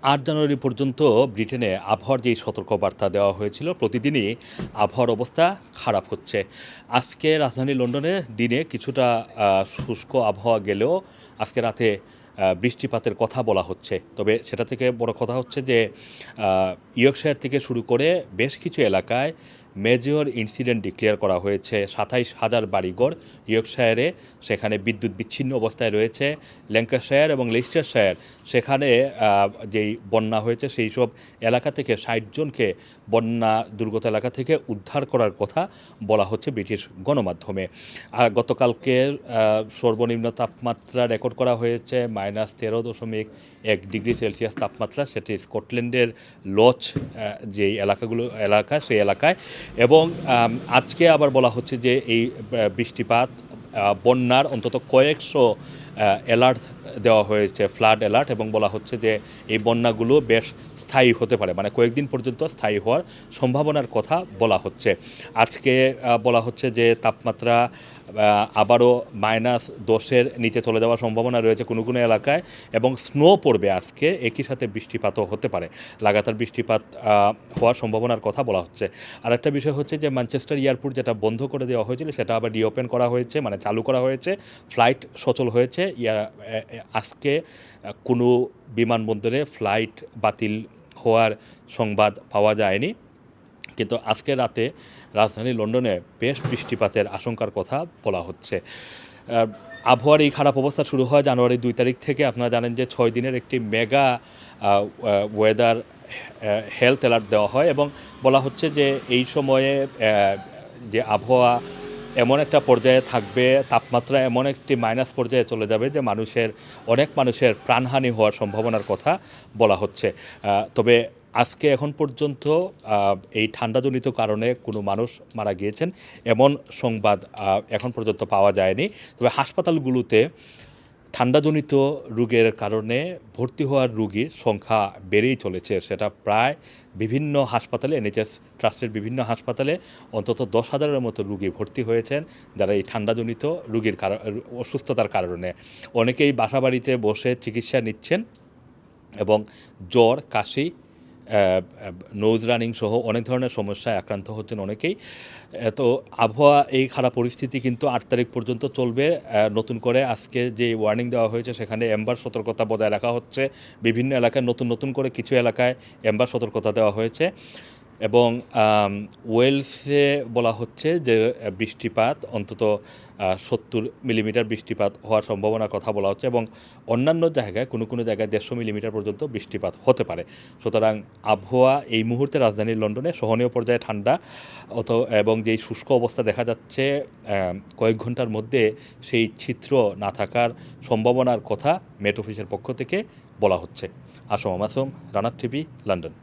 ৮ জানুয়ারি পর্যন্ত ব্রিটেনে আবহাওয়ার যেই সতর্কবার্তা দেওয়া হয়েছিল, প্রতিদিনই আবহাওয়ার অবস্থা খারাপ হচ্ছে। আজকে রাজধানী লন্ডনে দিনে কিছুটা শুষ্ক আবহাওয়া গেলেও আজকে রাতে বৃষ্টিপাতের কথা বলা হচ্ছে। তবে সেটা থেকে বড় কথা হচ্ছে যে ইয়র্কশায়ার থেকে শুরু করে বেশ কিছু এলাকায় মেজর ইনসিডেন্ট ডিক্লেয়ার করা হয়েছে। ২৭,০০০ বাড়িঘর ইয়র্কশায়ারে, সেখানে বিদ্যুৎ বিচ্ছিন্ন অবস্থায় রয়েছে। ল্যাঙ্কাশায়ার এবং লেস্টারশায়ার, সেখানে যেই বন্যা হয়েছে সেই সব এলাকা থেকে ৬০ জনকে বন্যা দুর্গত এলাকা থেকে উদ্ধার করার কথা বলা হচ্ছে ব্রিটিশ গণমাধ্যমে। গতকালকে সর্বনিম্ন তাপমাত্রা রেকর্ড করা হয়েছে -১৩.১ ডিগ্রি সেলসিয়াস তাপমাত্রা, সেটি স্কটল্যান্ডের লজ যেই এলাকা সেই এলাকায়। এবং আজকে আবার বলা হচ্ছে যে এই বৃষ্টিপাত বন্যার অন্তত কয়েকশো অ্যালার্ট দেওয়া হয়েছে, ফ্লাড অ্যালার্ট, এবং বলা হচ্ছে যে এই বন্যাগুলো বেশ স্থায়ী হতে পারে, মানে কয়েকদিন পর্যন্ত স্থায়ী হওয়ার সম্ভাবনার কথা বলা হচ্ছে। আজকে বলা হচ্ছে যে তাপমাত্রা আবারও -১০-এর নিচে চলে যাওয়ার সম্ভাবনা রয়েছে কোনো কোনো এলাকায়, এবং স্নো পড়বে আজকে, একই সাথে বৃষ্টিপাতও হতে পারে, লাগাতার বৃষ্টিপাত হওয়ার সম্ভাবনার কথা বলা হচ্ছে। আর একটা বিষয় হচ্ছে যে ম্যানচেস্টার এয়ারপোর্ট যেটা বন্ধ করে দেওয়া হয়েছিল সেটা আবার রিওপেন করা হয়েছে, মানে চালু করা হয়েছে, ফ্লাইট সচল হয়েছে। আজকে কোনো বিমানবন্দরে ফ্লাইট বাতিল হওয়ার সংবাদ পাওয়া যায়নি, কিন্তু আজকে রাতে রাজধানী লন্ডনে বেশ বৃষ্টিপাতের আশঙ্কার কথা বলা হচ্ছে। আবহাওয়ার এই খারাপ অবস্থা শুরু হয় জানুয়ারি ২ তারিখ থেকে। আপনারা জানেন যে ৬ দিনের একটি মেগা ওয়েদার হেলথ অ্যালার্ট দেওয়া হয়, এবং বলা হচ্ছে যে এই সময়ে যে আবহাওয়া এমন একটা পর্যায়ে থাকবে, তাপমাত্রা এমন একটি মাইনাস পর্যায়ে চলে যাবে যে অনেক মানুষের প্রাণহানি হওয়ার সম্ভাবনার কথা বলা হচ্ছে। তবে আজকে এখন পর্যন্ত এই ঠান্ডাজনিত কারণে কোনো মানুষ মারা গিয়েছেন এমন সংবাদ এখন পর্যন্ত পাওয়া যায়নি। তবে হাসপাতালগুলোতে ঠান্ডাজনিত রোগের কারণে ভর্তি হওয়ার রোগীর সংখ্যা বেড়েই চলেছে। সেটা প্রায় বিভিন্ন হাসপাতালে, এনএইচএস ট্রাস্টের বিভিন্ন হাসপাতালে অন্তত ১০,০০০-এর মতো রোগী ভর্তি হয়েছেন, যারা এই ঠান্ডাজনিত রোগীর অসুস্থতার কারণে। অনেকেই বাসাবাড়িতে বসে চিকিৎসা নিচ্ছেন, এবং জ্বর, কাশি, নোজ রানিং সহ অনেক ধরনের সমস্যায় আক্রান্ত হচ্ছেন অনেকেই। তো আবহাওয়া এই খারাপ পরিস্থিতি কিন্তু ৮ তারিখ পর্যন্ত চলবে। নতুন করে আজকে যে ওয়ার্নিং দেওয়া হয়েছে সেখানে এম্বার সতর্কতা বজায় রাখা হচ্ছে। বিভিন্ন এলাকায় নতুন করে কিছু এলাকায় এম্বার সতর্কতা দেওয়া হয়েছে, এবং ওয়েলসে বলা হচ্ছে যে বৃষ্টিপাত অন্তত ৭০ মিলিমিটার বৃষ্টিপাত হওয়ার সম্ভাবনার কথা বলা হচ্ছে, এবং অন্যান্য জায়গায় কোনো জায়গায় ১৫০ মিলিমিটার পর্যন্ত বৃষ্টিপাত হতে পারে। সুতরাং আবহাওয়া এই মুহূর্তে রাজধানীর লন্ডনে সহনীয় পর্যায়ে ঠান্ডা, এবং যেই শুষ্ক অবস্থা দেখা যাচ্ছে কয়েক ঘন্টার মধ্যে সেই চিত্র না থাকার সম্ভাবনার কথা মেট অফিসের পক্ষ থেকে বলা হচ্ছে। আসম মাসুম, রানার টিভি, লন্ডন।